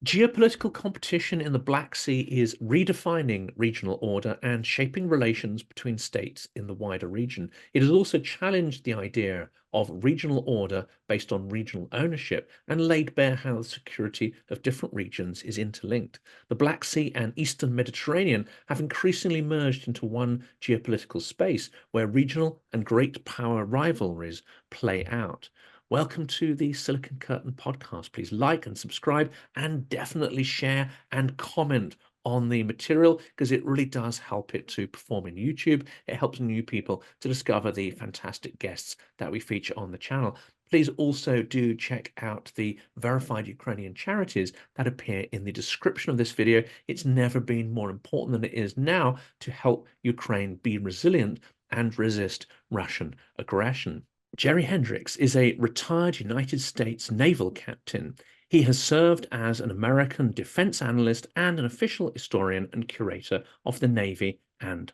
Geopolitical competition in the Black Sea is redefining regional order and shaping relations between states in the wider region. It has also challenged the idea of regional order based on regional ownership and laid bare how the security of different regions is interlinked. The Black Sea and Eastern Mediterranean have increasingly merged into one geopolitical space where regional and great power rivalries play out. Welcome to the Silicon Curtain podcast. Please like and subscribe and definitely share and comment on the material because it really does help it to perform in YouTube. It helps new people to discover the fantastic guests that we feature on the channel. Please also do check out the verified Ukrainian charities that appear in the description of this video. It's never been more important than it is now to help Ukraine be resilient and resist Russian aggression. Jerry Hendrix is a retired United States naval captain. He has served as an American defense analyst and an official historian and curator of the Navy and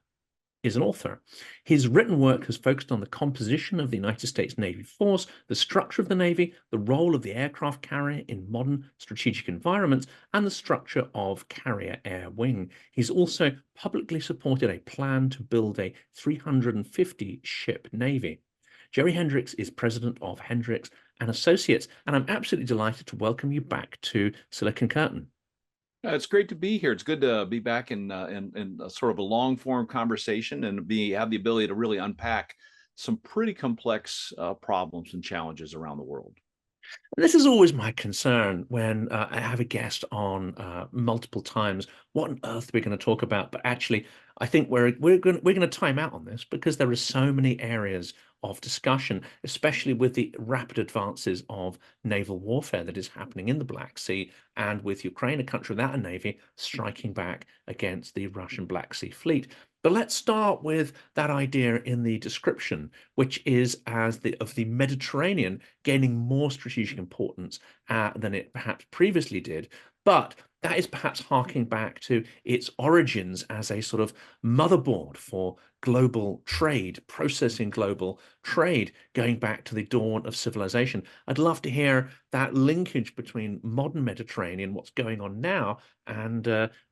is an author. His written work has focused on the composition of the United States Navy force, the structure of the Navy, the role of the aircraft carrier in modern strategic environments, and the structure of carrier air wing. He's also publicly supported a plan to build a 350 ship Navy. Jerry Hendrix is president of Hendrix and Associates, and I'm absolutely delighted to welcome you back to Silicon Curtain. It's great to be here. It's good to be back in a sort of a long form conversation and have the ability to really unpack some pretty complex problems and challenges around the world. This is always my concern when I have a guest on multiple times. What on earth are we going to talk about? But actually, I think we're going to time out on this because there are so many areas of discussion, especially with the rapid advances of naval warfare that is happening in the Black Sea, and with Ukraine, a country without a navy, striking back against the Russian Black Sea Fleet. But let's start with that idea in the description, which is of the Mediterranean gaining more strategic importance than it perhaps previously did. But that is perhaps harking back to its origins as a sort of motherboard for global trade, processing global trade, going back to the dawn of civilization. I'd love to hear that linkage between modern Mediterranean, what's going on now, and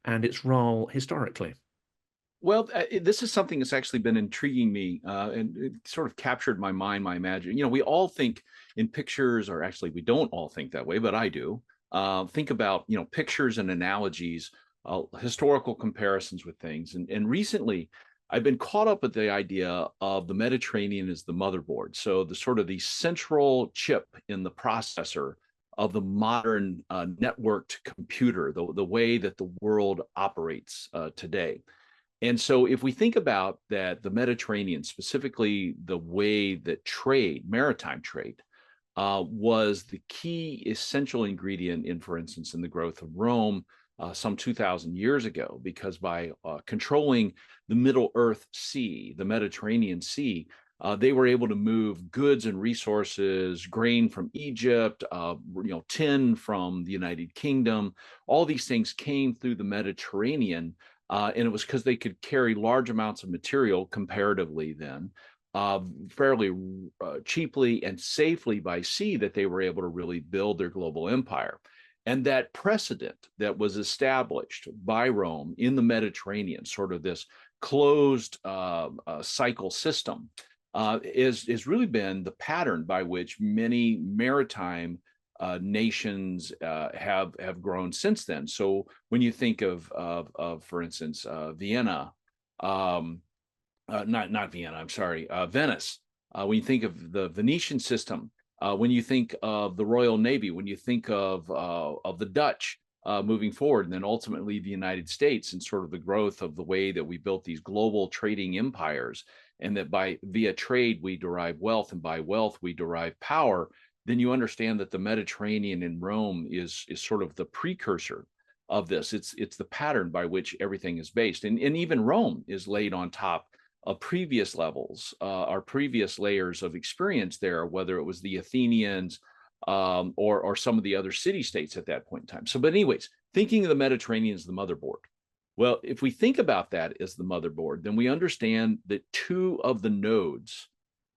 its role historically. Well, this is something that's actually been intriguing me, and it sort of captured my mind, my imagination. We all think in pictures, or actually, we don't all think that way, but I do. Think about, pictures and analogies, historical comparisons with things. And recently, I've been caught up with the idea of the Mediterranean as the motherboard. So the sort of the central chip in the processor of the modern networked computer, the way that the world operates today. And so if we think about that, the Mediterranean, specifically the way that maritime trade, was the key essential ingredient in, for instance, in the growth of Rome some 2,000 years ago, because by controlling the Middle Earth Sea, the Mediterranean Sea, they were able to move goods and resources, grain from Egypt, tin from the United Kingdom. All these things came through the Mediterranean, and it was because they could carry large amounts of material comparatively then, fairly cheaply and safely by sea, that they were able to really build their global empire. And that precedent that was established by Rome in the Mediterranean, sort of this closed cycle system, is really been the pattern by which many maritime nations have grown since then. So when you think of for instance, Vienna, not Vienna, I'm sorry, Venice. When you think of the Venetian system, when you think of the Royal Navy, when you think of the Dutch moving forward, and then ultimately the United States, and sort of the growth of the way that we built these global trading empires, and that via trade we derive wealth, and by wealth we derive power, then you understand that the Mediterranean in Rome is sort of the precursor of this. It's the pattern by which everything is based, and even Rome is laid on top of previous levels, our previous layers of experience there, whether it was the Athenians or some of the other city states at that point in time. So, but anyways, thinking of the Mediterranean as the motherboard. Well, if we think about that as the motherboard, then we understand that two of the nodes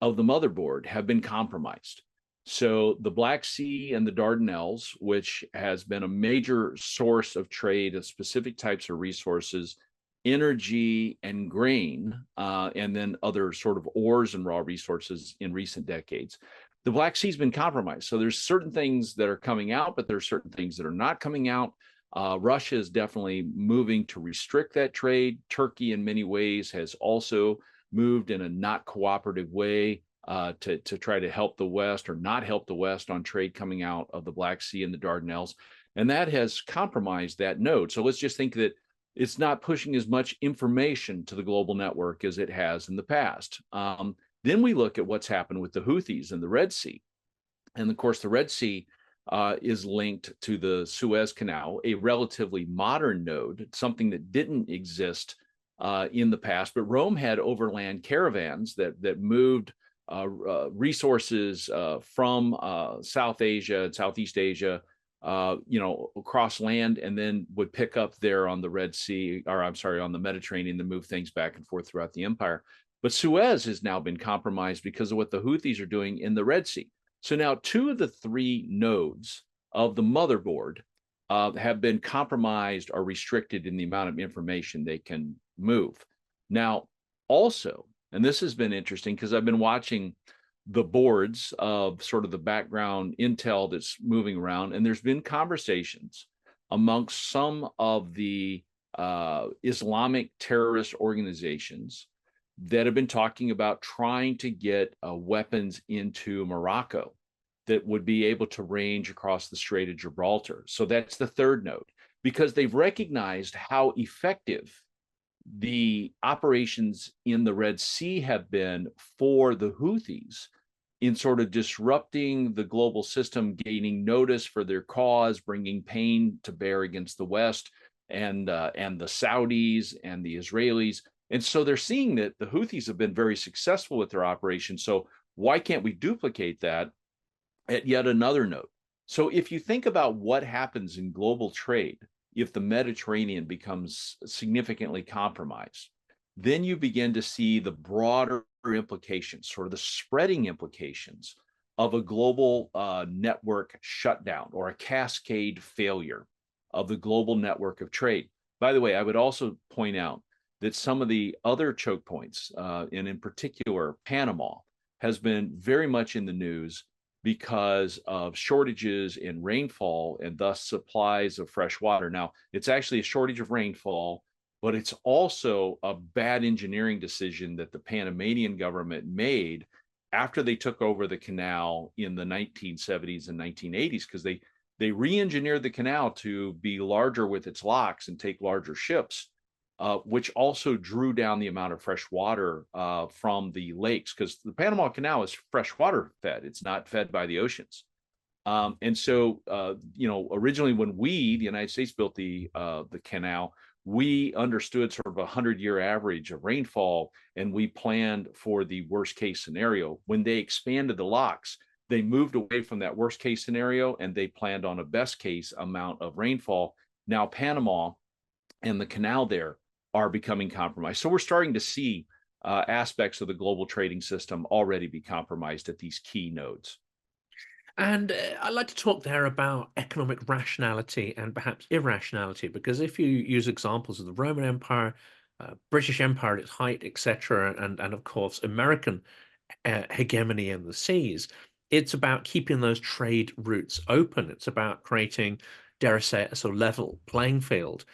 of the motherboard have been compromised. So the Black Sea and the Dardanelles, which has been a major source of trade of specific types of resources, energy and grain, and then other sort of ores and raw resources in recent decades. The Black Sea's been compromised. So there's certain things that are coming out, but there's certain things that are not coming out. Russia is definitely moving to restrict that trade. Turkey, in many ways, has also moved in a not cooperative way to try to help the West or not help the West on trade coming out of the Black Sea and the Dardanelles. And that has compromised that node. So let's just think that it's not pushing as much information to the global network as it has in the past. Then we look at what's happened with the Houthis in the Red Sea. And of course, the Red Sea is linked to the Suez Canal, a relatively modern node, something that didn't exist in the past. But Rome had overland caravans that moved resources from South Asia and Southeast Asia, across land, and then would pick up there on the Red Sea, or I'm sorry, on the Mediterranean, to move things back and forth throughout the empire. But Suez has now been compromised because of what the Houthis are doing in the Red Sea. So now 2 of the 3 nodes of the motherboard have been compromised or restricted in the amount of information they can move. Now, also, and this has been interesting because I've been watching the boards of sort of the background intel that's moving around, and there's been conversations amongst some of the Islamic terrorist organizations that have been talking about trying to get weapons into Morocco that would be able to range across the Strait of Gibraltar. So that's the third node, because they've recognized how effective the operations in the Red Sea have been for the Houthis in sort of disrupting the global system, gaining notice for their cause, bringing pain to bear against the West and the Saudis and the Israelis. And so they're seeing that the Houthis have been very successful with their operation. So why can't we duplicate that at yet another node? So if you think about what happens in global trade, if the Mediterranean becomes significantly compromised, then you begin to see the broader implications, sort of the spreading implications of a global network shutdown or a cascade failure of the global network of trade. By the way, I would also point out that some of the other choke points, and in particular, Panama, has been very much in the news because of shortages in rainfall and thus supplies of fresh water. Now, it's actually a shortage of rainfall, but it's also a bad engineering decision that the Panamanian government made after they took over the canal in the 1970s and 1980s, because they re-engineered the canal to be larger with its locks and take larger ships. Which also drew down the amount of fresh water from the lakes, because the Panama Canal is freshwater fed. It's not fed by the oceans. And so, originally when the United States, built the canal, we understood sort of a 100-year average of rainfall, and we planned for the worst case scenario. When they expanded the locks, they moved away from that worst case scenario, and they planned on a best case amount of rainfall. Now, Panama and the canal there are becoming compromised. So we're starting to see aspects of the global trading system already be compromised at these key nodes. And I'd like to talk there about economic rationality and perhaps irrationality, because if you use examples of the Roman Empire, British Empire at its height, etc., and of course American hegemony in the seas, it's about keeping those trade routes open. It's about creating, dare I say, a sort of level playing field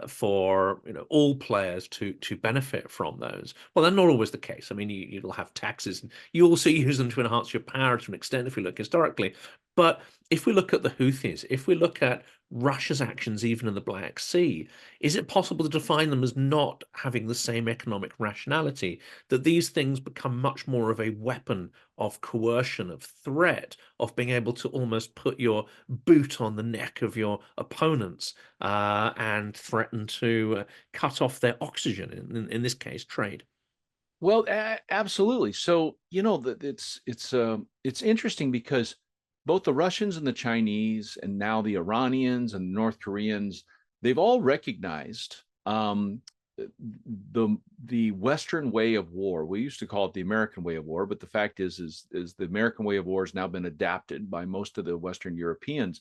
for all players to benefit from those. Well, that's not always the case. I mean, you'll have taxes, and you also use them to enhance your power to an extent if we look historically. But if we look at the Houthis, if we look at Russia's actions even in the Black Sea, is it possible to define them as not having the same economic rationality, that these things become much more of a weapon of coercion, of threat, of being able to almost put your boot on the neck of your opponents and threaten to cut off their oxygen, in this case, trade? Well, absolutely. So it's interesting because both the Russians and the Chinese, and now the Iranians and North Koreans, they've all recognized the Western way of war, we used to call it the American way of war, but the fact is the American way of war has now been adapted by most of the Western Europeans.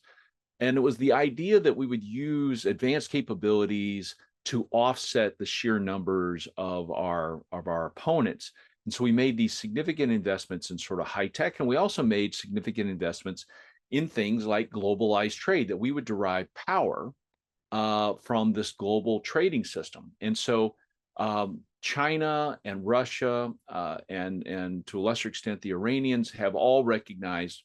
And it was the idea that we would use advanced capabilities to offset the sheer numbers of our opponents. And so we made these significant investments in sort of high tech, and we also made significant investments in things like globalized trade, that we would derive power from this global trading system. And so China and Russia and to a lesser extent the Iranians have all recognized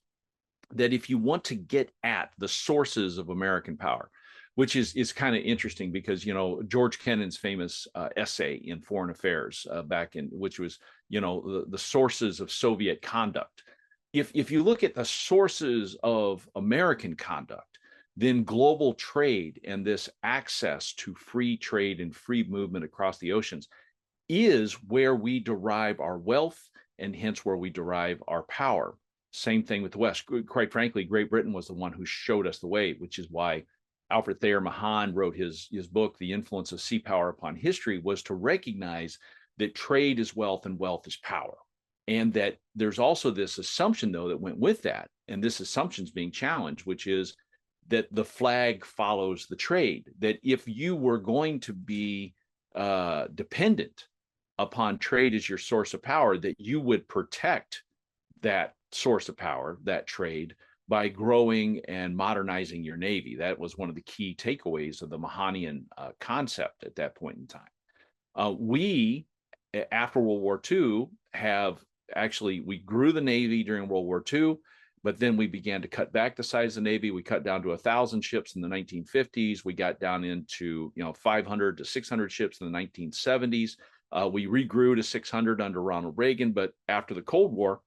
that if you want to get at the sources of American power, which is kind of interesting because, you know, George Kennan's famous essay in Foreign Affairs back in, which was, you know, the sources of Soviet conduct. If you look at the sources of American conduct, then global trade and this access to free trade and free movement across the oceans is where we derive our wealth and hence where we derive our power. Same thing with the West. Quite frankly, Great Britain was the one who showed us the way, which is why Alfred Thayer Mahan wrote his book, The Influence of Sea Power Upon History, was to recognize that trade is wealth and wealth is power. And that there's also this assumption, though, that went with that, and this assumption is being challenged, which is that the flag follows the trade, that if you were going to be dependent upon trade as your source of power, that you would protect that source of power, that trade, by growing and modernizing your Navy. That was one of the key takeaways of the Mahanian concept at that point in time. We, after World War II, we grew the Navy during World War II, but then we began to cut back the size of the Navy. We cut down to 1,000 ships in the 1950s. We got down into 500 to 600 ships in the 1970s. We regrew to 600 under Ronald Reagan, but after the Cold War,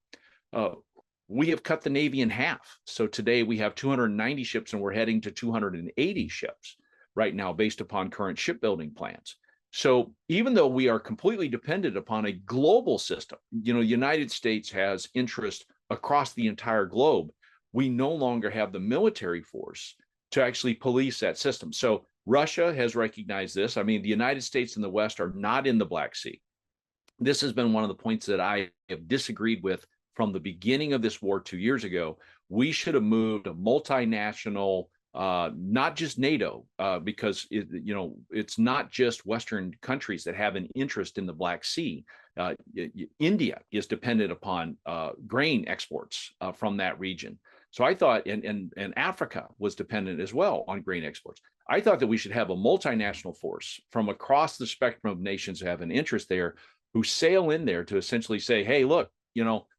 we have cut the Navy in half. So today we have 290 ships and we're heading to 280 ships right now based upon current shipbuilding plans. So even though we are completely dependent upon a global system, the United States has interest across the entire globe, we no longer have the military force to actually police that system. So Russia has recognized this. I mean, the United States and the West are not in the Black Sea. This has been one of the points that I have disagreed with from the beginning of this war 2 years ago. We should have moved a multinational, not just NATO, because it's not just Western countries that have an interest in the Black Sea. India is dependent upon grain exports from that region. So I thought, and Africa was dependent as well on grain exports. I thought that we should have a multinational force from across the spectrum of nations who have an interest there, who sail in there to essentially say, hey, look,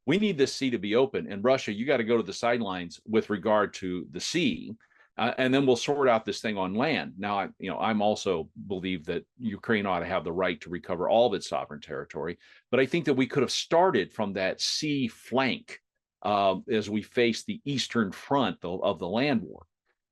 we need this sea to be open. And Russia, you got to go to the sidelines with regard to the sea. And then we'll sort out this thing on land. Now, I'm also believe that Ukraine ought to have the right to recover all of its sovereign territory. But I think that we could have started from that sea flank as we face the eastern front of the land war.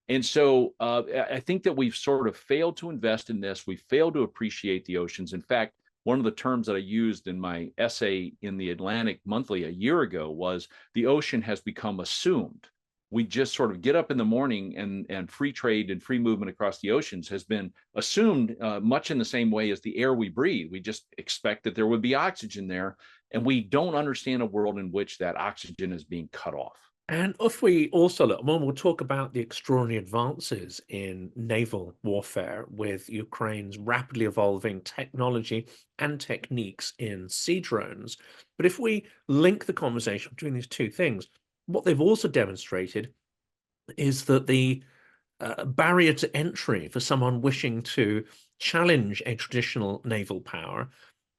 And so I think that we've sort of failed to invest in this. We failed to appreciate the oceans. In fact, one of the terms that I used in my essay in the Atlantic Monthly a year ago was the ocean has become assumed. We just sort of get up in the morning and free trade and free movement across the oceans has been assumed much in the same way as the air we breathe. We just expect that there would be oxygen there, and we don't understand a world in which that oxygen is being cut off. And if we also look, when we'll talk about the extraordinary advances in naval warfare with Ukraine's rapidly evolving technology and techniques in sea drones. But if we link the conversation between these two things, what they've also demonstrated is that the barrier to entry for someone wishing to challenge a traditional naval power,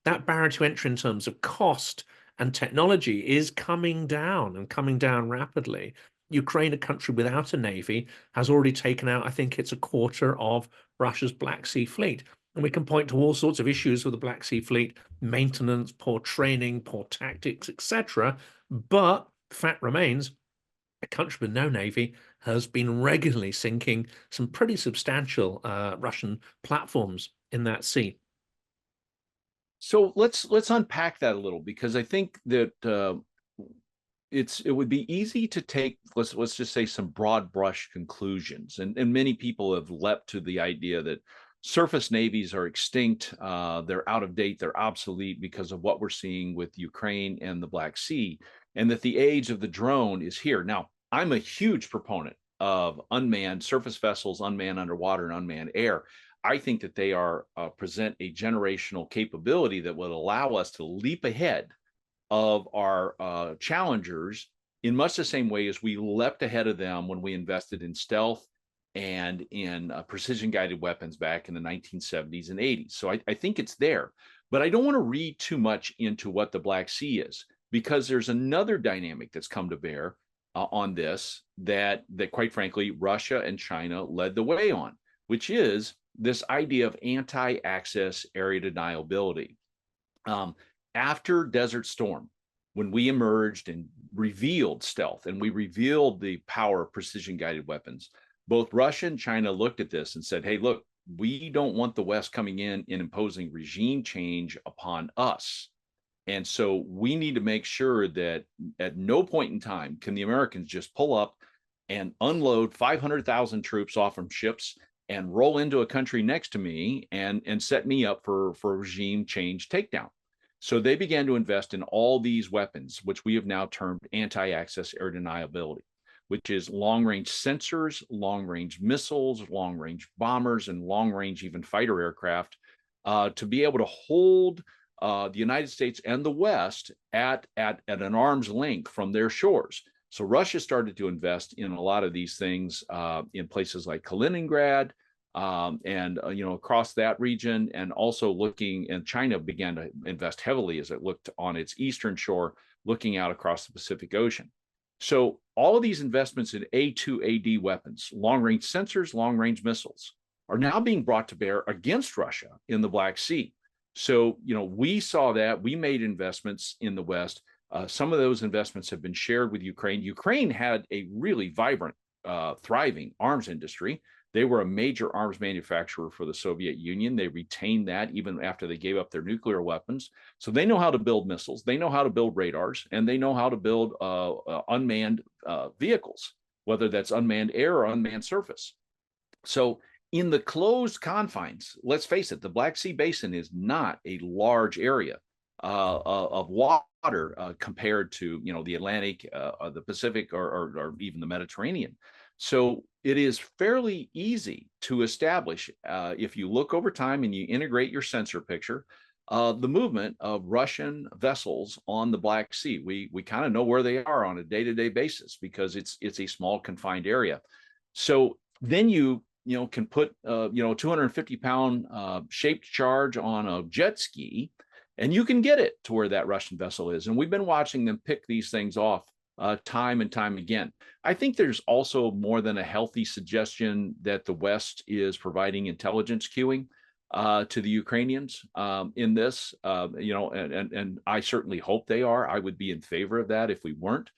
that barrier to entry in terms of cost and technology is coming down and coming down rapidly. Ukraine, a country without a navy, has already taken out, I think it's a quarter of Russia's Black Sea fleet. And we can point to all sorts of issues with the Black Sea fleet, maintenance, poor training, poor tactics, etc. But the fact remains, a country with no navy has been regularly sinking some pretty substantial Russian platforms in that sea. So let's unpack that a little, because I think that it would be easy to take, let's just say, some broad brush conclusions, and many people have leapt to the idea that surface navies are extinct. They're out of date. They're obsolete because of what we're seeing with Ukraine and the Black Sea, and that the age of the drone is here. Now, I'm a huge proponent of unmanned surface vessels, unmanned underwater, and unmanned air. I think that they are present a generational capability that would allow us to leap ahead of our challengers in much the same way as we leapt ahead of them when we invested in stealth and in precision guided weapons back in the 1970s and 80s. So I think it's there, but I don't want to read too much into what the Black Sea is, because there's another dynamic that's come to bear on this that quite frankly Russia and China led the way on, which is this idea of anti-access area deniability. After Desert Storm, when we emerged and revealed stealth and we revealed the power of precision guided weapons, both Russia and China looked at this and said, hey, look, we don't want the West coming in and imposing regime change upon us. And so we need to make sure that at no point in time can the Americans just pull up and unload 500,000 troops off from ships and roll into a country next to me and set me up for regime change takedown. So they began to invest in all these weapons, which we have now termed anti-access air deniability, which is long-range sensors, long-range missiles, long-range bombers, and long-range even fighter aircraft to be able to hold the United States and the West at an arm's length from their shores. So Russia started to invest in a lot of these things in places like Kaliningrad, and across that region, and also looking, and China began to invest heavily as it looked on its eastern shore, looking out across the Pacific Ocean. So all of these investments in A2AD weapons, long-range sensors, long-range missiles, are now being brought to bear against Russia in the Black Sea. So, we saw that, we made investments in the West. Some of those investments have been shared with Ukraine. Ukraine had a really vibrant, thriving arms industry. They were a major arms manufacturer for the Soviet Union. They retained that even after they gave up their nuclear weapons. So they know how to build missiles, they know how to build radars, and they know how to build unmanned vehicles, whether that's unmanned air or unmanned surface. So in the closed confines, let's face it, the Black Sea Basin is not a large area of water compared to the Atlantic, the Pacific, or even the Mediterranean. So it is fairly easy to establish, if you look over time and you integrate your sensor picture, the movement of Russian vessels on the Black Sea. We kind of know where they are on a day-to-day basis because it's a small confined area. So then you can put 250-pound shaped charge on a jet ski, and you can get it to where that Russian vessel is. And we've been watching them pick these things off time and time again. I think there's also more than a healthy suggestion that the West is intelligence queuing to the Ukrainians in this, and I certainly hope they are. I would be in favor of that if we weren't.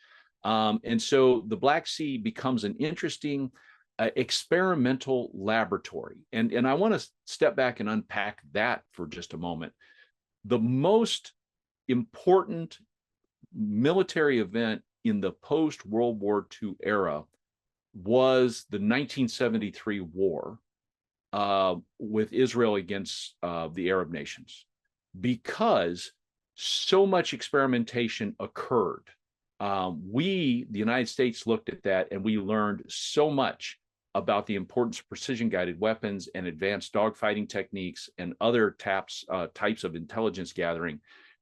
And so the Black Sea becomes an interesting experimental laboratory. And I want to step back and unpack that for just a moment. The most important military event in the post-World War II era was the 1973 war with Israel against the Arab nations, because so much experimentation occurred. The United States, looked at that, and we learned so much about the importance of precision-guided weapons and advanced dogfighting techniques and other types of intelligence gathering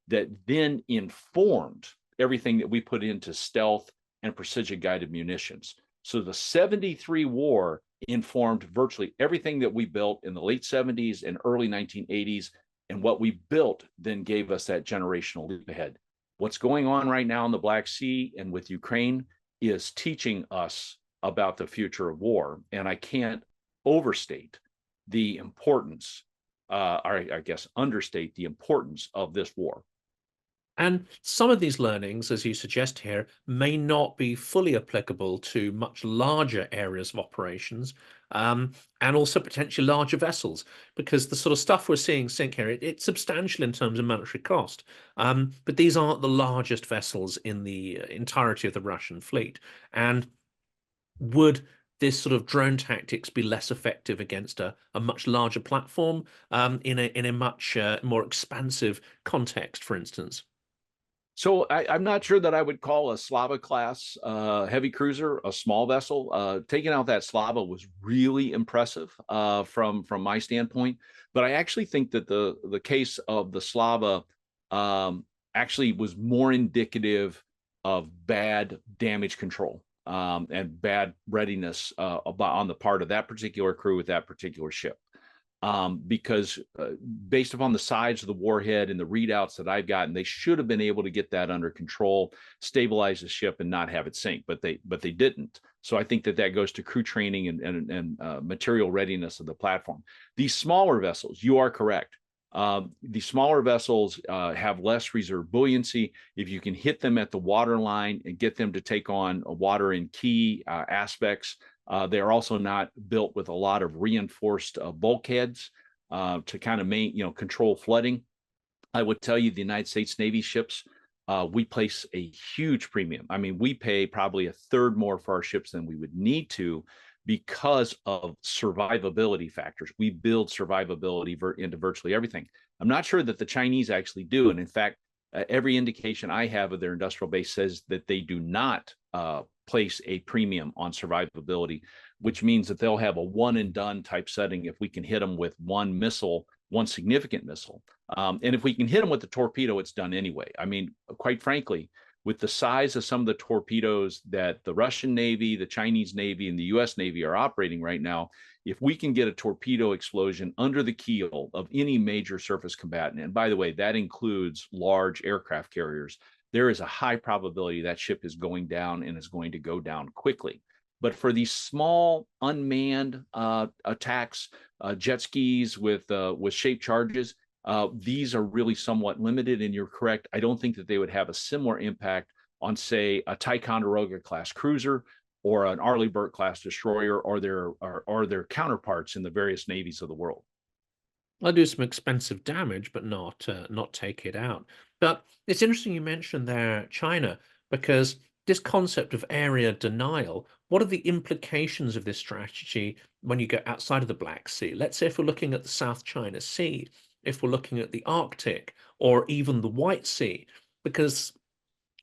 that then informed everything that we put into stealth and precision-guided munitions. So the 73 war informed virtually everything that we built in the late 70s and early 1980s, and what we built then gave us that generational leap ahead. What's going on right now in the Black Sea and with Ukraine is teaching us about the future of war. And I can't overstate the importance, or I guess understate the importance of this war. And some of these learnings, as you suggest here, may not be fully applicable to much larger areas of operations, and also potentially larger vessels, because the sort of stuff we're seeing sink here, it's substantial in terms of monetary cost. But these aren't the largest vessels in the entirety of the Russian fleet. And would this sort of drone tactics be less effective against a much larger platform in a much more expansive context, for instance? So I'm not sure that I would call a Slava class heavy cruiser a small vessel. Taking out that Slava was really impressive from my standpoint. But I actually think that the case of the Slava actually was more indicative of bad damage control and bad readiness on the part of that particular crew with that particular ship. Because based upon the size of the warhead and the readouts that I've gotten, they should have been able to get that under control, stabilize the ship, and not have it sink. But they didn't. So I think that goes to crew training and material readiness of the platform. These smaller vessels, you are correct. The smaller vessels have less reserve buoyancy. If you can hit them at the water line and get them to take on water in key aspects, they are also not built with a lot of reinforced bulkheads to kind of control flooding. I would tell you the United States Navy ships, we place a huge premium. I mean, we pay probably a third more for our ships than we would need to because of survivability factors. We build survivability into virtually everything. I'm not sure that the Chinese actually do. And in fact, every indication I have of their industrial base says that they do not place a premium on survivability, which means that they'll have a one and done type setting if we can hit them with one missile, one significant missile. And if we can hit them with the torpedo, it's done anyway. I mean, quite frankly, with the size of some of the torpedoes that the Russian Navy, the Chinese Navy, and the US Navy are operating right now, if we can get a torpedo explosion under the keel of any major surface combatant, and by the way, that includes large aircraft carriers, there is a high probability that ship is going down and is going to go down quickly. But for these small unmanned attacks, jet skis with shaped charges, these are really somewhat limited, and you're correct. I don't think that they would have a similar impact on, say, a Ticonderoga class cruiser or an Arleigh Burke class destroyer or their counterparts in the various navies of the world. I'll do some expensive damage, but not take it out. But it's interesting you mentioned there China, because this concept of area denial, what are the implications of this strategy when you go outside of the Black Sea? Let's say if we're looking at the South China Sea, if we're looking at the Arctic, or even the White Sea, because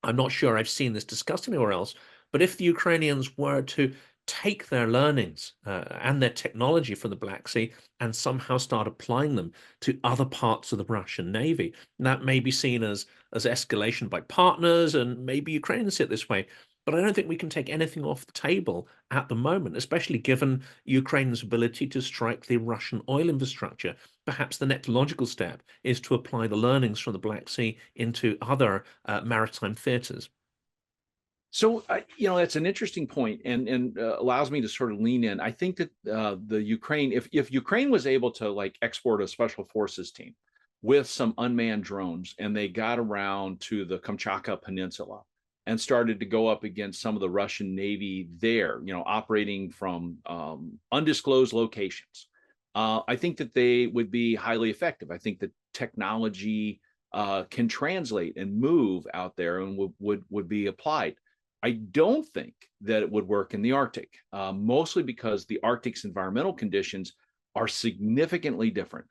I'm not sure I've seen this discussed anywhere else, but if the Ukrainians were to take their learnings and their technology from the Black Sea and somehow start applying them to other parts of the Russian Navy, that may be seen as escalation by partners, and maybe Ukrainians see it this way. But I don't think we can take anything off the table at the moment, especially given Ukraine's ability to strike the Russian oil infrastructure. Perhaps the next logical step is to apply the learnings from the Black Sea into other maritime theaters. So, that's an interesting point, and allows me to sort of lean in. I think that the Ukraine, if Ukraine was able to like export a special forces team with some unmanned drones, and they got around to the Kamchatka Peninsula and started to go up against some of the Russian Navy there, operating from undisclosed locations, I think that they would be highly effective. I think that technology can translate and move out there and would be applied. I don't think that it would work in the Arctic, mostly because the Arctic's environmental conditions are significantly different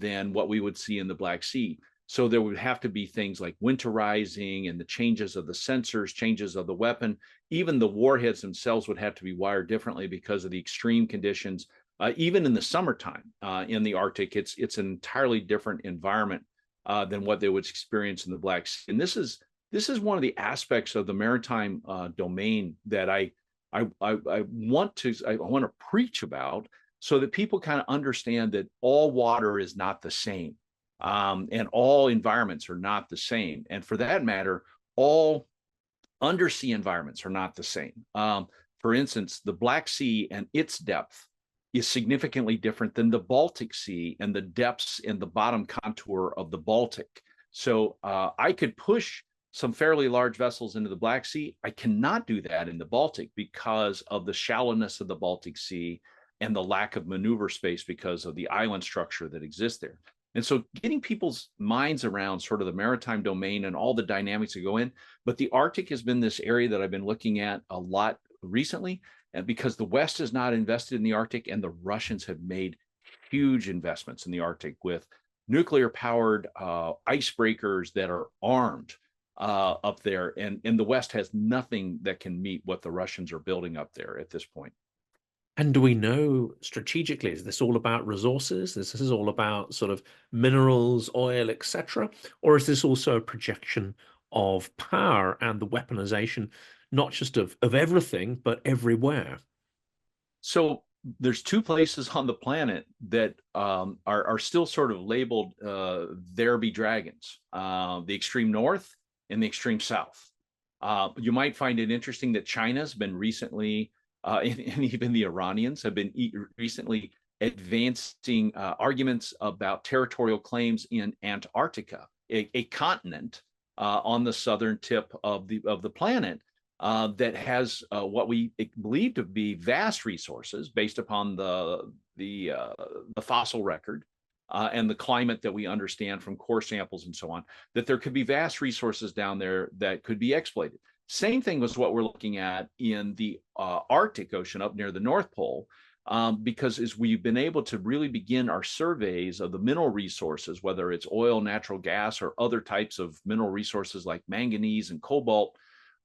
than what we would see in the Black Sea. So there would have to be things like winterizing and the changes of the sensors, changes of the weapon. Even the warheads themselves would have to be wired differently because of the extreme conditions. Even in the summertime in the Arctic, it's an entirely different environment than what they would experience in the Black Sea. And this is one of the aspects of the maritime domain that I want to preach about, so that people kind of understand that all water is not the same, and all environments are not the same, and for that matter, all undersea environments are not the same. For instance, the Black Sea and its depth is significantly different than the Baltic Sea and the depths in the bottom contour of the Baltic. So I could push some fairly large vessels into the Black Sea. I cannot do that in the Baltic because of the shallowness of the Baltic Sea and the lack of maneuver space because of the island structure that exists there. And so getting people's minds around sort of the maritime domain and all the dynamics that go in. But the Arctic has been this area that I've been looking at a lot recently. and because the West is not invested in the Arctic, and the Russians have made huge investments in the Arctic with nuclear-powered icebreakers that are armed up there, and the West has nothing that can meet what the Russians are building up there at this point. And do we know strategically, is this all about resources? This is all about sort of minerals, oil, etc., or is this also a projection of power and the weaponization, not just of everything, but everywhere? So there's two places on the planet that are still sort of labeled there be dragons, the extreme north and the extreme south. You might find it interesting that China's been recently, and even the Iranians have been recently advancing arguments about territorial claims in Antarctica, a continent on the southern tip of the planet that has what we believe to be vast resources based upon the fossil record and the climate that we understand from core samples and so on, that there could be vast resources down there that could be exploited. Same thing was what we're looking at in the Arctic Ocean up near the North Pole, because as we've been able to really begin our surveys of the mineral resources, whether it's oil, natural gas, or other types of mineral resources like manganese and cobalt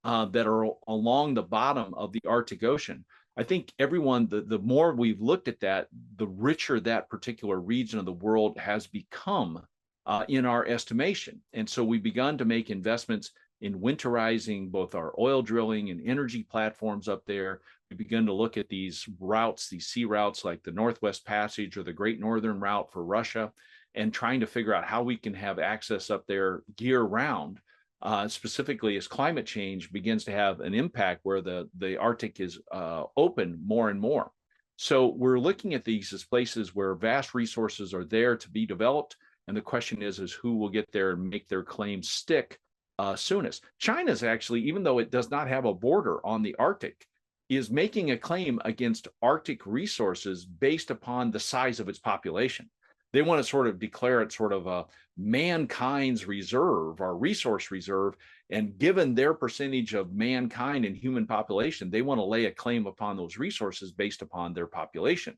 that are along the bottom of the Arctic Ocean. I think everyone, the more we've looked at that, the richer that particular region of the world has become in our estimation. And so we've begun to make investments in winterizing both our oil drilling and energy platforms up there. We begun to look at these routes, these sea routes like the Northwest Passage or the Great Northern Route for Russia, and trying to figure out how we can have access up there year round. Specifically as climate change begins to have an impact where the Arctic is open more and more. So we're looking at these as places where vast resources are there to be developed. And the question is who will get there and make their claims stick soonest. China's actually, even though it does not have a border on the Arctic, is making a claim against Arctic resources based upon the size of its population. They want to sort of declare it sort of a mankind's reserve or resource reserve. And given their percentage of mankind and human population, they want to lay a claim upon those resources based upon their population.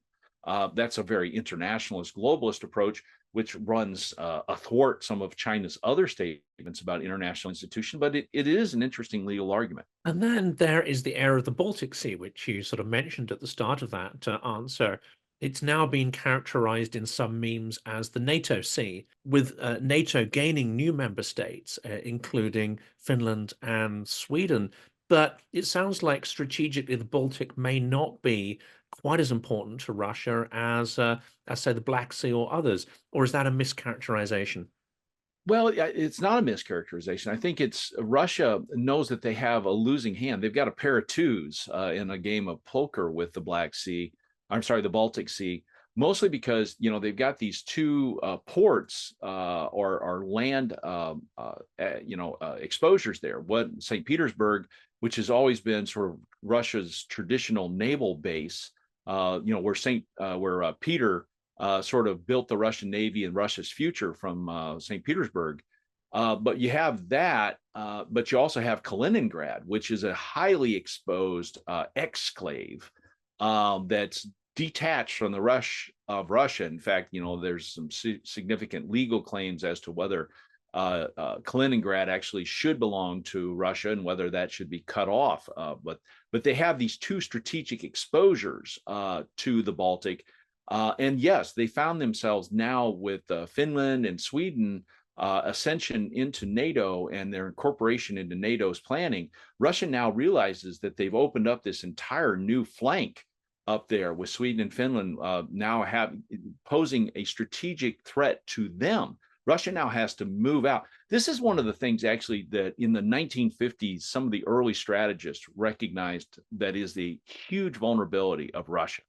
That's a very internationalist, globalist approach, which runs athwart some of China's other statements about international institutions, but it is an interesting legal argument. And then there is the area of the Baltic Sea, which you sort of mentioned at the start of that answer. It's now been characterized in some memes as the NATO Sea, with NATO gaining new member states, including Finland and Sweden. But it sounds like strategically the Baltic may not be quite as important to Russia as say, the Black Sea or others. Or is that a mischaracterization? Well, it's not a mischaracterization. I think it's Russia knows that they have a losing hand. They've got a pair of twos in a game of poker with the Black Sea. I'm sorry, the Baltic Sea, mostly because they've got these two ports or land exposures there. What St. Petersburg, which has always been sort of Russia's traditional naval base, where Peter sort of built the Russian Navy and Russia's future from St. Petersburg. But you have that, but you also have Kaliningrad, which is a highly exposed exclave that's detached from the rush of Russia. In fact, there's some significant legal claims as to whether Kaliningrad actually should belong to Russia and whether that should be cut off. But they have these two strategic exposures to the Baltic. And yes, they found themselves now with Finland and Sweden ascension into NATO and their incorporation into NATO's planning. Russia now realizes that they've opened up this entire new flank up there with Sweden and Finland now posing a strategic threat to them. Russia now has to move out. This is one of the things actually that in the 1950s, some of the early strategists recognized that is the huge vulnerability of Russia.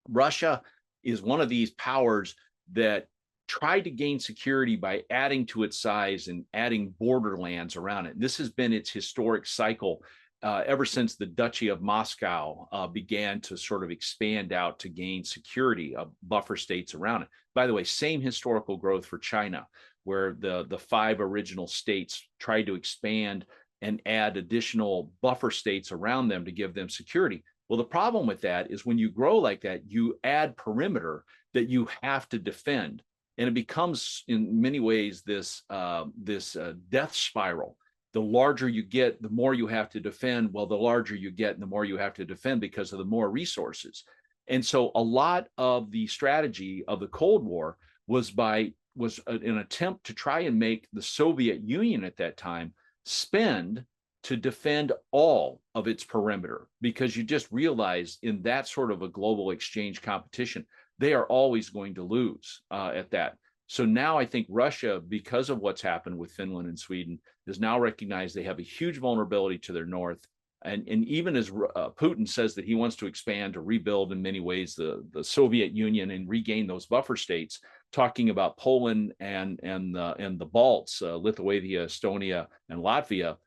Russia is one of these powers that tried to gain security by adding to its size and adding borderlands around it. This has been its historic cycle ever since the Duchy of Moscow began to sort of expand out to gain security of buffer states around it. By the way, same historical growth for China, where the five original states tried to expand and add additional buffer states around them to give them security. Well, the problem with that is when you grow like that, you add perimeter that you have to defend, and it becomes, in many ways, this death spiral. The larger you get, the more you have to defend. Well, the larger you get, the more you have to defend because of the more resources. And so, a lot of the strategy of the Cold War was an attempt to try and make the Soviet Union at that time spend to defend all of its perimeter, because you just realize in that sort of a global exchange competition, they are always going to lose at that. So now I think Russia, because of what's happened with Finland and Sweden, has now recognized they have a huge vulnerability to their north. And even as Putin says that he wants to expand, to rebuild in many ways the Soviet Union and regain those buffer states, talking about Poland and the Balts, Lithuania, Estonia, and Latvia,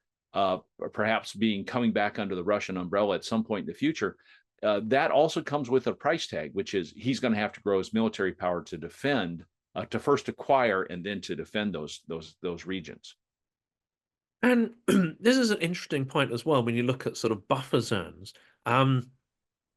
perhaps coming back under the Russian umbrella at some point in the future. That also comes with a price tag, which is he's going to have to grow his military power to defend, to first acquire and then to defend those regions. And this is an interesting point as well when you look at sort of buffer zones.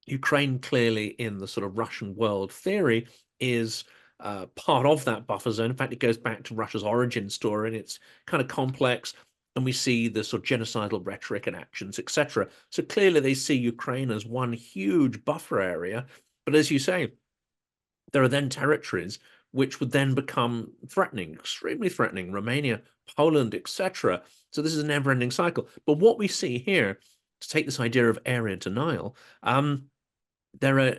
Ukraine clearly in the sort of Russian world theory is part of that buffer zone. In fact, it goes back to Russia's origin story, and it's kind of complex. And we see the sort of genocidal rhetoric and actions, etc. So clearly they see Ukraine as one huge buffer area. But as you say, there are then territories which would then become threatening, extremely threatening, Romania, Poland, etc. So this is a never-ending cycle. But what we see here, to take this idea of area denial, there are,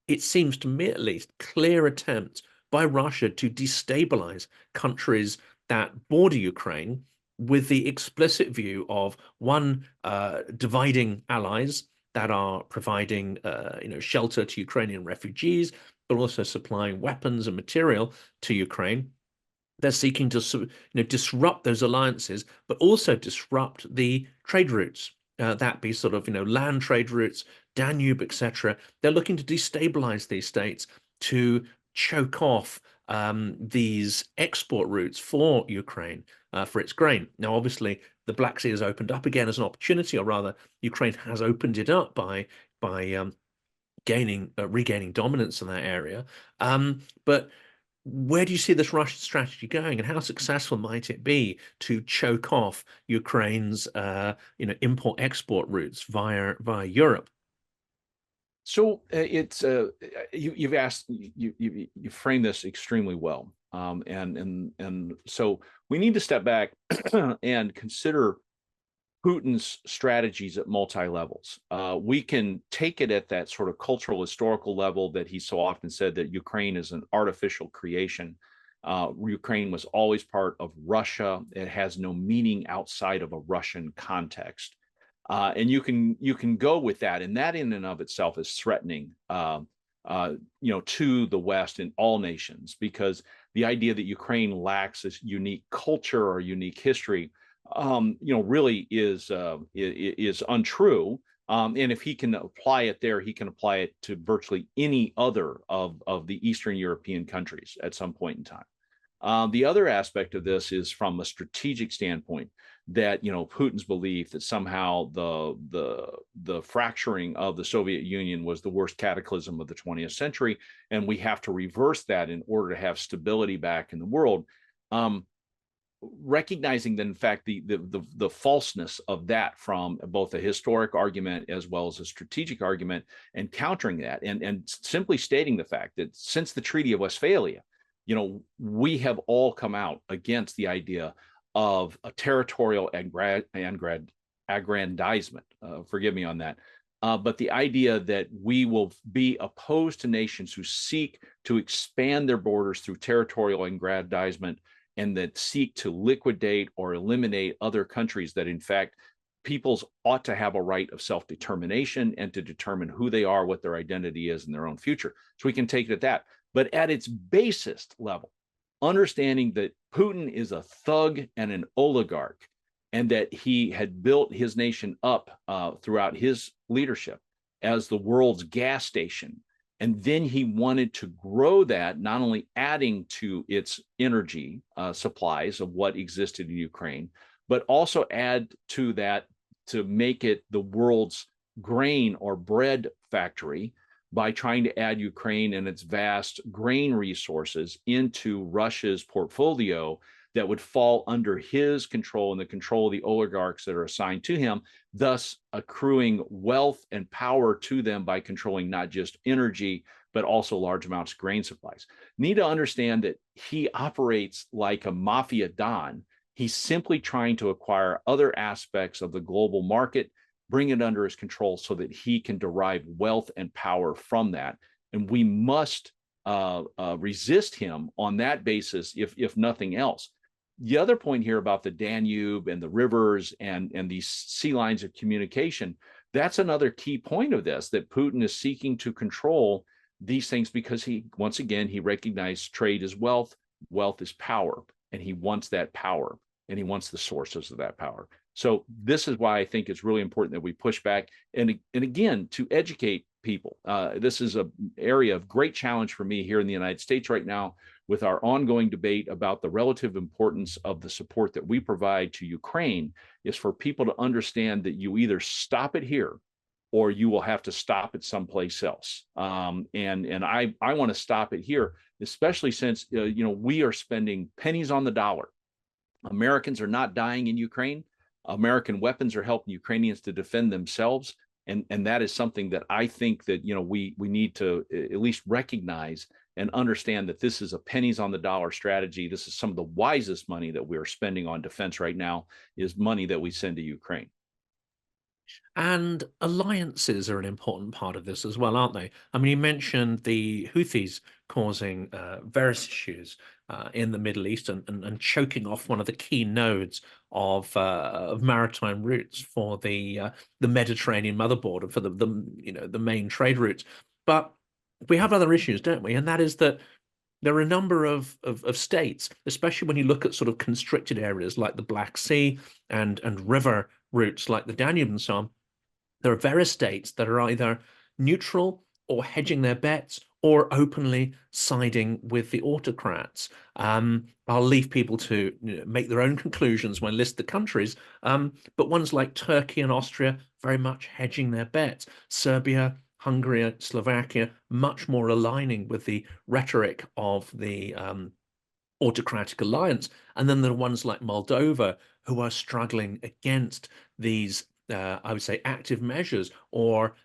it seems to me at least, clear attempts by Russia to destabilize countries that border Ukraine, with the explicit view of one, dividing allies that are providing shelter to Ukrainian refugees, but also supplying weapons and material to Ukraine. They're seeking to disrupt those alliances, but also disrupt the trade routes. That be sort of land trade routes, Danube, etc. They're looking to destabilize these states to choke off these export routes for Ukraine, for its grain. Now, obviously, the Black Sea has opened up again as an opportunity, or rather, Ukraine has opened it up by regaining dominance in that area. But where do you see this Russian strategy going, and how successful might it be to choke off Ukraine's import-export routes via Europe? So it's you've asked, you framed this extremely well, and so we need to step back and consider Putin's strategies at multi-levels. We can take it at that sort of cultural, historical level that he so often said that Ukraine is an artificial creation. Ukraine was always part of Russia. It has no meaning outside of a Russian context. And you can go with that, and that in and of itself is threatening, to the West and all nations, because the idea that Ukraine lacks this unique culture or unique history, really is untrue. And if he can apply it there, he can apply it to virtually any other of the Eastern European countries at some point in time. The other aspect of this is from a strategic standpoint, that Putin's belief that somehow the fracturing of the Soviet Union was the worst cataclysm of the 20th century, and we have to reverse that in order to have stability back in the world. Recognizing that, in fact, the falseness of that from both a historic argument as well as a strategic argument, and countering that, and simply stating the fact that since the Treaty of Westphalia, we have all come out against the idea of a territorial aggrandizement. Forgive me on that. But the idea that we will be opposed to nations who seek to expand their borders through territorial aggrandizement, and that seek to liquidate or eliminate other countries, that in fact peoples ought to have a right of self-determination and to determine who they are, what their identity is, and their own future. So we can take it at that. But at its basest level, understanding that Putin is a thug and an oligarch, and that he had built his nation up throughout his leadership as the world's gas station. And then he wanted to grow that, not only adding to its energy supplies of what existed in Ukraine, but also add to that to make it the world's grain or bread factory by trying to add Ukraine and its vast grain resources into Russia's portfolio that would fall under his control and the control of the oligarchs that are assigned to him, thus accruing wealth and power to them by controlling not just energy, but also large amounts of grain supplies. Need to understand that he operates like a mafia don. He's simply trying to acquire other aspects of the global market, bring it under his control so that he can derive wealth and power from that. And we must resist him on that basis, if nothing else. The other point here about the Danube and the rivers and these sea lines of communication, that's another key point of this, that Putin is seeking to control these things because he, once again, he recognized trade is wealth, wealth is power, and he wants that power and he wants the sources of that power. So this is why I think it's really important that we push back and again, to educate people. This is an area of great challenge for me here in the United States right now with our ongoing debate about the relative importance of the support that we provide to Ukraine, is for people to understand that you either stop it here or you will have to stop it someplace else. And I want to stop it here, especially since we are spending pennies on the dollar. Americans are not dying in Ukraine. American weapons are helping Ukrainians to defend themselves. And that is something that I think that we need to at least recognize and understand, that this is a pennies on the dollar strategy. This is some of the wisest money that we are spending on defense right now, is money that we send to Ukraine. And alliances are an important part of this as well, aren't they? I mean, you mentioned the Houthis causing various issues in the Middle East and choking off one of the key nodes of maritime routes for the Mediterranean motherboard and for the main trade routes. But we have other issues, don't we? And that is that there are a number of states, especially when you look at sort of constricted areas like the Black Sea and river routes like the Danube and so on. There are various states that are either neutral or hedging their bets or openly siding with the autocrats. I'll leave people to make their own conclusions when I list the countries, but ones like Turkey and Austria very much hedging their bets. Serbia, Hungary, Slovakia, much more aligning with the rhetoric of the autocratic alliance. And then there are ones like Moldova who are struggling against these, I would say, active measures or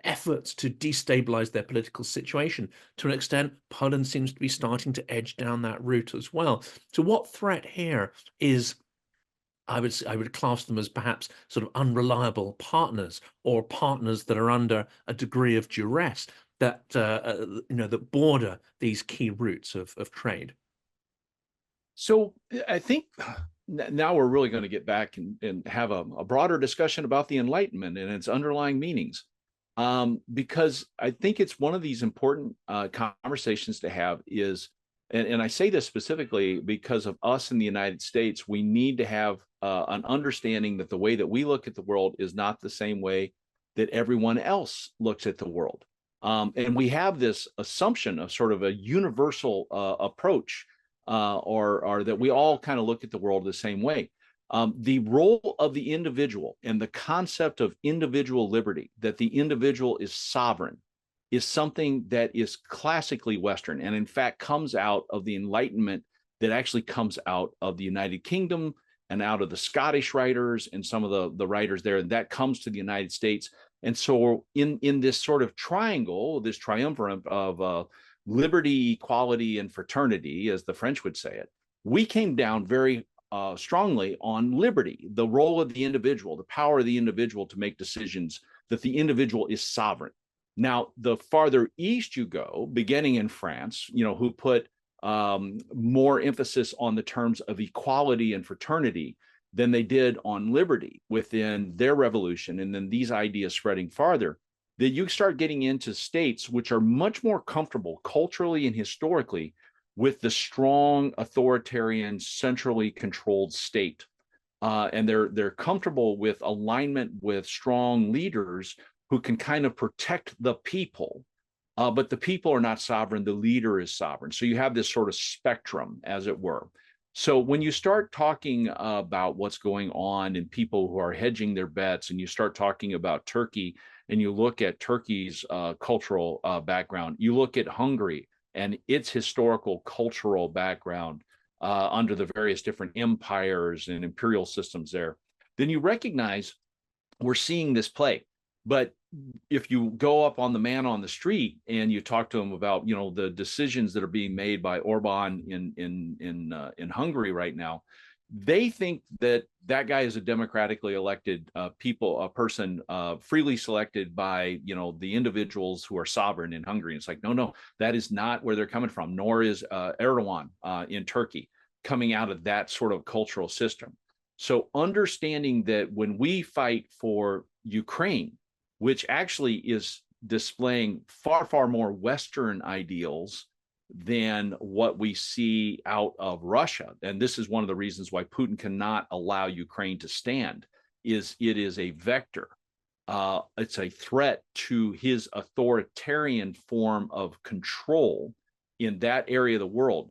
efforts to destabilize their political situation. To an extent, Poland seems to be starting to edge down that route as well. So what threat here is, I would class them as perhaps sort of unreliable partners, or partners that are under a degree of duress that that border these key routes of trade. So I think now we're really going to get back and have a broader discussion about the Enlightenment and its underlying meanings, because I think it's one of these important conversations to have. And I say this specifically because of us in the United States. We need to have an understanding that the way that we look at the world is not the same way that everyone else looks at the world. And we have this assumption of sort of a universal approach, or that we all kind of look at the world the same way. The role of the individual and the concept of individual liberty, that the individual is sovereign, is something that is classically Western, and in fact comes out of the Enlightenment, that actually comes out of the United Kingdom and out of the Scottish writers and some of the writers there, and that comes to the United States. And so in this sort of triangle, this triumvirate of liberty, equality, and fraternity, as the French would say it, we came down very strongly on liberty, the role of the individual, the power of the individual to make decisions, that the individual is sovereign. Now, the farther east you go, beginning in France, who put more emphasis on the terms of equality and fraternity than they did on liberty within their revolution, and then these ideas spreading farther, that you start getting into states which are much more comfortable culturally and historically with the strong authoritarian, centrally controlled state. And they're comfortable with alignment with strong leaders who can kind of protect the people, but the people are not sovereign, the leader is sovereign. So you have this sort of spectrum, as it were. So when you start talking about what's going on and people who are hedging their bets, and you start talking about Turkey, and you look at Turkey's cultural background, you look at Hungary and its historical cultural background under the various different empires and imperial systems there, then you recognize we're seeing this play. But if you go up on the man on the street and you talk to him about, you know, the decisions that are being made by Orban in Hungary right now, they think that that guy is a democratically elected a person freely selected by, you know, the individuals who are sovereign in Hungary. And it's like, no, that is not where they're coming from. Nor is Erdogan in Turkey coming out of that sort of cultural system. So understanding that when we fight for Ukraine, which actually is displaying far, far more Western ideals than what we see out of Russia. And this is one of the reasons why Putin cannot allow Ukraine to stand, is it is a vector. It's a threat to his authoritarian form of control in that area of the world.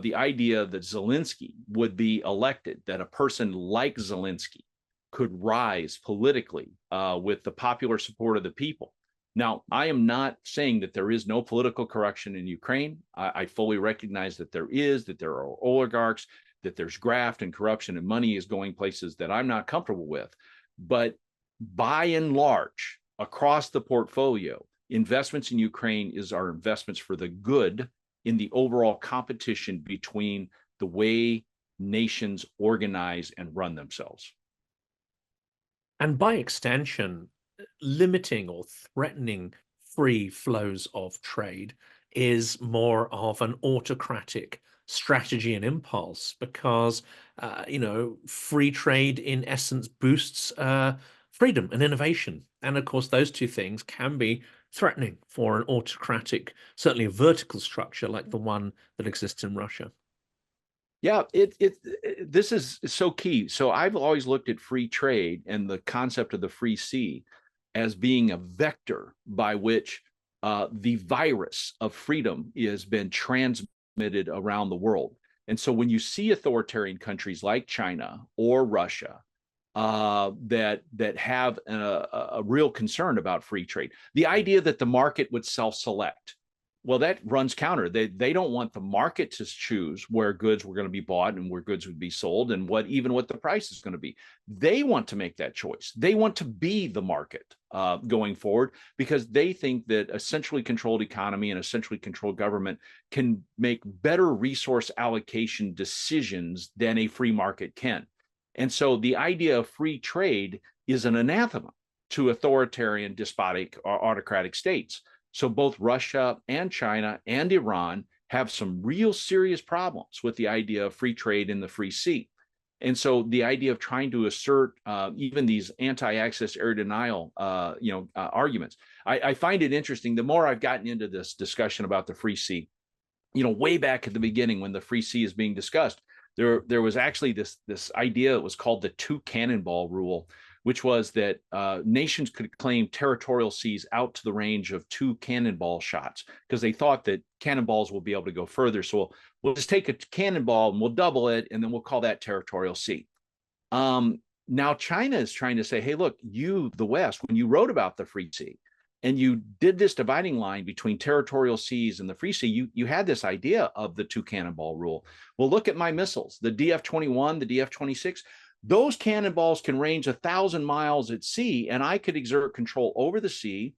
The idea that Zelensky would be elected, that a person like Zelensky could rise politically with the popular support of the people. Now, I am not saying that there is no political corruption in Ukraine. I fully recognize that there are oligarchs, that there's graft and corruption, and money is going places that I'm not comfortable with. But by and large, across the portfolio, investments in Ukraine are investments for the good in the overall competition between the way nations organize and run themselves. And by extension, limiting or threatening free flows of trade is more of an autocratic strategy and impulse because, free trade in essence boosts freedom and innovation. And of course, those two things can be threatening for an autocratic, certainly a vertical structure like the one that exists in Russia. Yeah, this is so key. So I've always looked at free trade and the concept of the free sea as being a vector by which the virus of freedom has been transmitted around the world. And so when you see authoritarian countries like China or Russia that have a real concern about free trade, the idea that the market would self-select, well, that runs counter. They don't want the market to choose where goods were going to be bought and where goods would be sold and what the price is going to be. They want to make that choice. They want to be the market going forward because they think that a centrally controlled economy and a centrally controlled government can make better resource allocation decisions than a free market can. And so the idea of free trade is an anathema to authoritarian, despotic, or autocratic states. So both Russia and China and Iran have some real serious problems with the idea of free trade in the free sea. And so the idea of trying to assert even these anti-access air denial arguments, I find it interesting. The more I've gotten into this discussion about the free sea, way back at the beginning when the free sea is being discussed, there was actually this idea that was called the two cannonball rule, which was that nations could claim territorial seas out to the range of two cannonball shots because they thought that cannonballs will be able to go further. So we'll just take a cannonball and we'll double it, and then we'll call that territorial sea. Now China is trying to say, hey, look, you, the West, when you wrote about the free sea and you did this dividing line between territorial seas and the free sea, you had this idea of the two cannonball rule. Well, look at my missiles, the DF-21, the DF-26. Those cannonballs can range 1,000 miles at sea, and I could exert control over the sea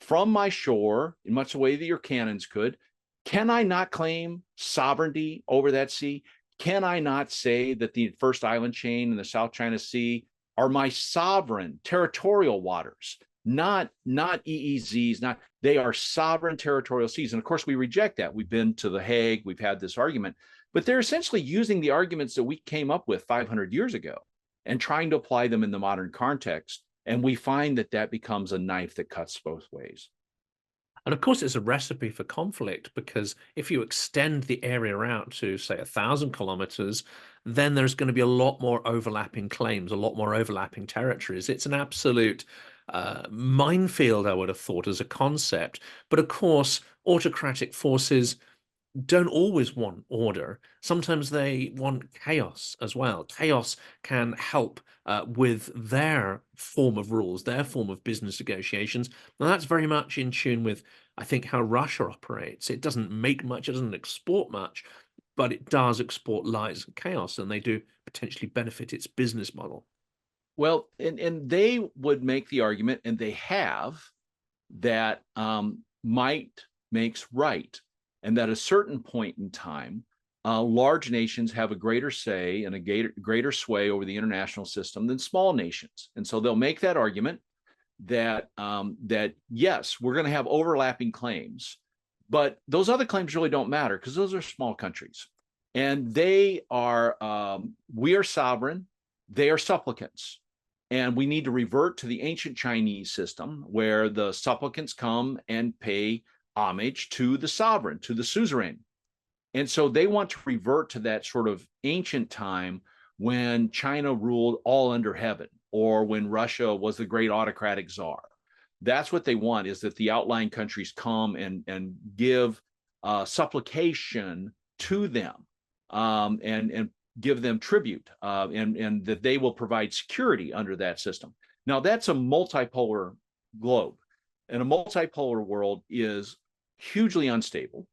from my shore in much the way that your cannons could. Can I not claim sovereignty over that sea? Can I not say that the first island chain in the South China Sea are my sovereign territorial waters, not EEZs, they are sovereign territorial seas? And of course, we reject that. We've been to The Hague, we've had this argument. But they're essentially using the arguments that we came up with 500 years ago and trying to apply them in the modern context. And we find that becomes a knife that cuts both ways. And of course, it's a recipe for conflict because if you extend the area out to, say, 1,000 kilometers, then there's going to be a lot more overlapping claims, a lot more overlapping territories. It's an absolute minefield, I would have thought, as a concept. But of course, autocratic forces don't always want order. Sometimes they want chaos as well. Chaos can help with their form of rules, their form of business negotiations. Now, that's very much in tune with, I think, how Russia operates. It doesn't make much, it doesn't export much, but it does export lies and chaos, and they do potentially benefit its business model. Well, and they would make the argument, and they have, that might makes right, and that at a certain point in time, large nations have a greater say and a greater sway over the international system than small nations. And so they'll make that argument that that yes, we're going to have overlapping claims, but those other claims really don't matter because those are small countries, and they are we are sovereign, they are supplicants. And we need to revert to the ancient Chinese system where the supplicants come and pay homage to the sovereign, to the suzerain. And so they want to revert to that sort of ancient time when China ruled all under heaven, or when Russia was the great autocratic czar. That's what they want, is that the outlying countries come and give supplication to them, and give them tribute, and that they will provide security under that system. Now, that's a multipolar globe, and a multipolar world is hugely unstable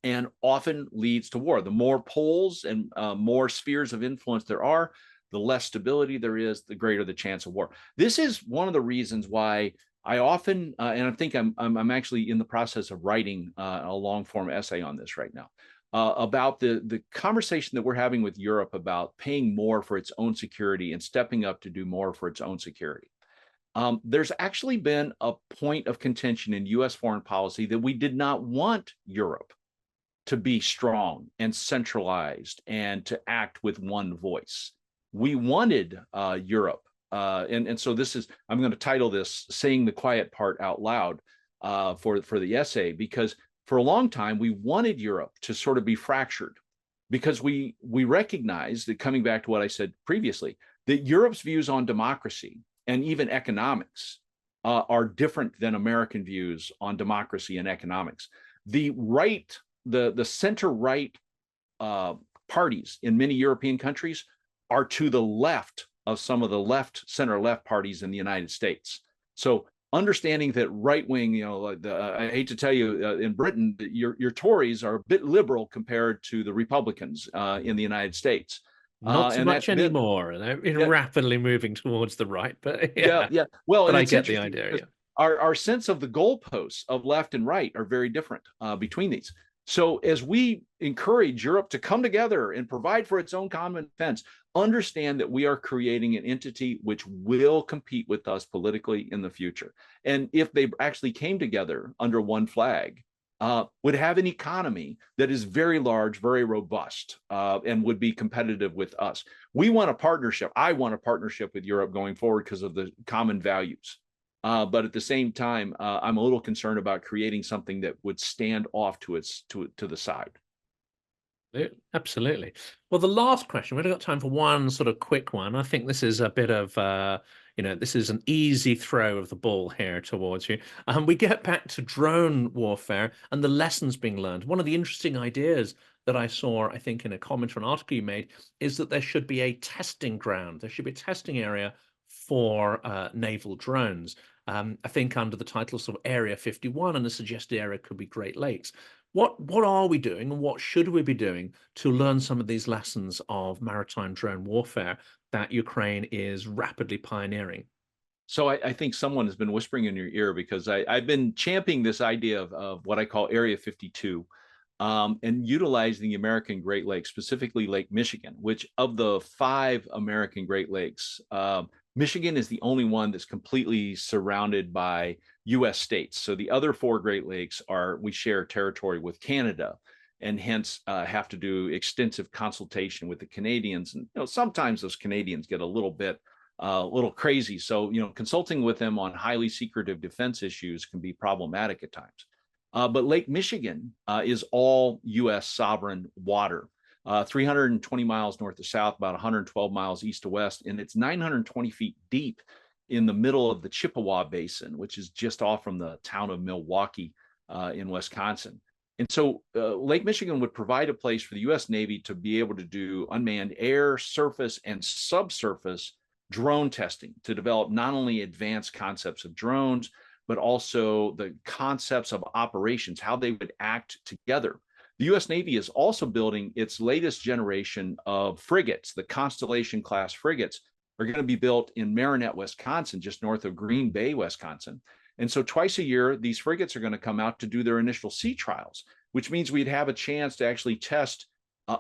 and often leads to war. The more poles and more spheres of influence there are, the less stability there is, the greater the chance of war. This is one of the reasons why I often, and I think I'm actually in the process of writing a long form essay on this right now, about the conversation that we're having with Europe about paying more for its own security and stepping up to do more for its own security. There's actually been a point of contention in US foreign policy that we did not want Europe to be strong and centralized and to act with one voice. We wanted Europe, and so this is, I'm going to title this "Saying the Quiet Part Out Loud" for the essay, because for a long time we wanted Europe to sort of be fractured, because we recognize that, coming back to what I said previously, that Europe's views on democracy and even economics are different than American views on democracy and economics. The right, the center right parties in many European countries are to the left of some of the left, center left parties in the United States. So understanding that right wing, I hate to tell you, in Britain, your Tories are a bit liberal compared to the Republicans in the United States. Not so And much that's been, anymore. They're yeah, rapidly moving towards the right, but yeah, yeah. yeah. Well, But and I it's get the interesting idea. because Yeah. our sense of the goalposts of left and right are very different between these. So as we encourage Europe to come together and provide for its own common defense, understand that we are creating an entity which will compete with us politically in the future. And if they actually came together under one flag, would have an economy that is very large, very robust, and would be competitive with us. We want a partnership. I want a partnership with Europe going forward because of the common values. But at the same time, I'm a little concerned about creating something that would stand off to the side. Absolutely. Well, the last question, we've only got time for one sort of quick one. I think this is a bit of, this is an easy throw of the ball here towards you. We get back to drone warfare and the lessons being learned. One of the interesting ideas that I saw, I think, in a comment or an article you made, is that there should be a testing ground. There should be a testing area for naval drones. I think under the title sort of Area 51, and the suggested area could be Great Lakes. What are we doing, and what should we be doing to learn some of these lessons of maritime drone warfare that Ukraine is rapidly pioneering? So I think someone has been whispering in your ear, because I've been championing this idea of what I call Area 52, and utilizing the American Great Lakes, specifically Lake Michigan, which of the 5 American Great Lakes, Michigan is the only one that's completely surrounded by U.S. states. So the other 4 Great Lakes we share territory with Canada, and hence have to do extensive consultation with the Canadians. And sometimes those Canadians get a little crazy. So consulting with them on highly secretive defense issues can be problematic at times. But Lake Michigan is all U.S. sovereign water. 320 miles north to south, about 112 miles east to west, and it's 920 feet deep in the middle of the Chippewa Basin, which is just off from the town of Milwaukee in Wisconsin. And so Lake Michigan would provide a place for the U.S. Navy to be able to do unmanned air, surface, and subsurface drone testing to develop not only advanced concepts of drones, but also the concepts of operations, how they would act together. The U.S. Navy is also building its latest generation of frigates. The Constellation class frigates are going to be built in Marinette, Wisconsin, just north of Green Bay, Wisconsin. And so twice a year, these frigates are going to come out to do their initial sea trials, which means we'd have a chance to actually test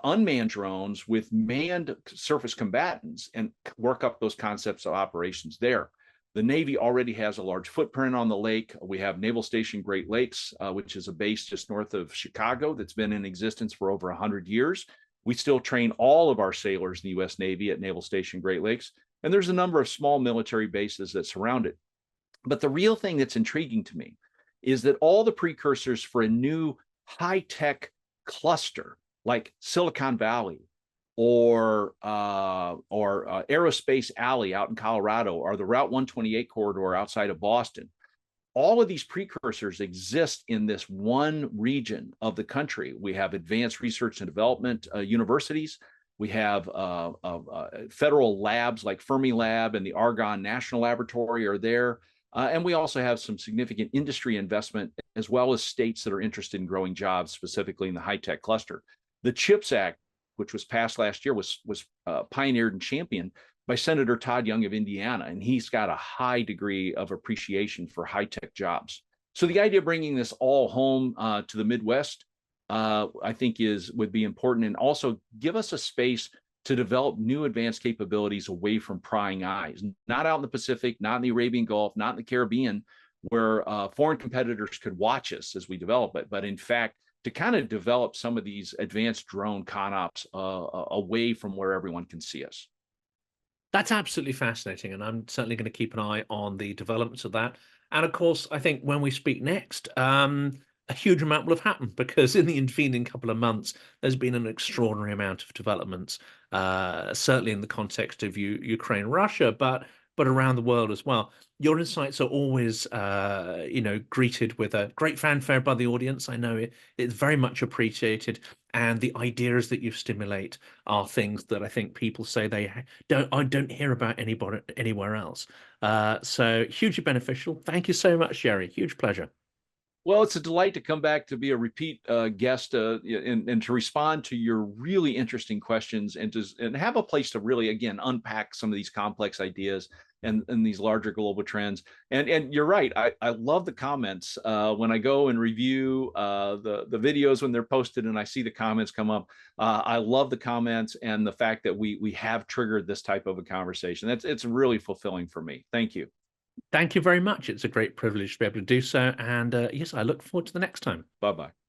unmanned drones with manned surface combatants and work up those concepts of operations there. The Navy already has a large footprint on the lake. We have Naval Station Great Lakes, which is a base just north of Chicago that's been in existence for over 100 years. We still train all of our sailors in the U.S. Navy at Naval Station Great Lakes, and there's a number of small military bases that surround it. But the real thing that's intriguing to me is that all the precursors for a new high-tech cluster like Silicon Valley or Aerospace Alley out in Colorado, or the Route 128 corridor outside of Boston. All of these precursors exist in this one region of the country. We have advanced research and development universities. We have federal labs like Fermilab and the Argonne National Laboratory are there. And we also have some significant industry investment, as well as states that are interested in growing jobs, specifically in the high-tech cluster. The CHIPS Act, which was passed last year, was pioneered and championed by Senator Todd Young of Indiana, and he's got a high degree of appreciation for high-tech jobs. So the idea of bringing this all home to the Midwest, I think would be important, and also give us a space to develop new advanced capabilities away from prying eyes, not out in the Pacific, not in the Arabian Gulf, not in the Caribbean, where foreign competitors could watch us as we develop it, but in fact, to kind of develop some of these advanced drone ConOps away from where everyone can see us. That's absolutely fascinating, and I'm certainly going to keep an eye on the developments of that. And of course, I think when we speak next, a huge amount will have happened, because in the intervening couple of months, there's been an extraordinary amount of developments, certainly in the context of Ukraine, Russia, but around the world as well. Your insights are always, greeted with a great fanfare by the audience. I know it's very much appreciated, and the ideas that you stimulate are things that I think people say I don't hear about anywhere else. So hugely beneficial. Thank you so much, Jerry. Huge pleasure. Well, it's a delight to come back to be a repeat guest and to respond to your really interesting questions, and have a place to really, again, unpack some of these complex ideas and these larger global trends. And you're right. I love the comments when I go and review the videos when they're posted and I see the comments come up. I love the comments and the fact that we have triggered this type of a conversation. It's really fulfilling for me. Thank you. Thank you very much. It's a great privilege to be able to do so. And yes, I look forward to the next time. Bye-bye.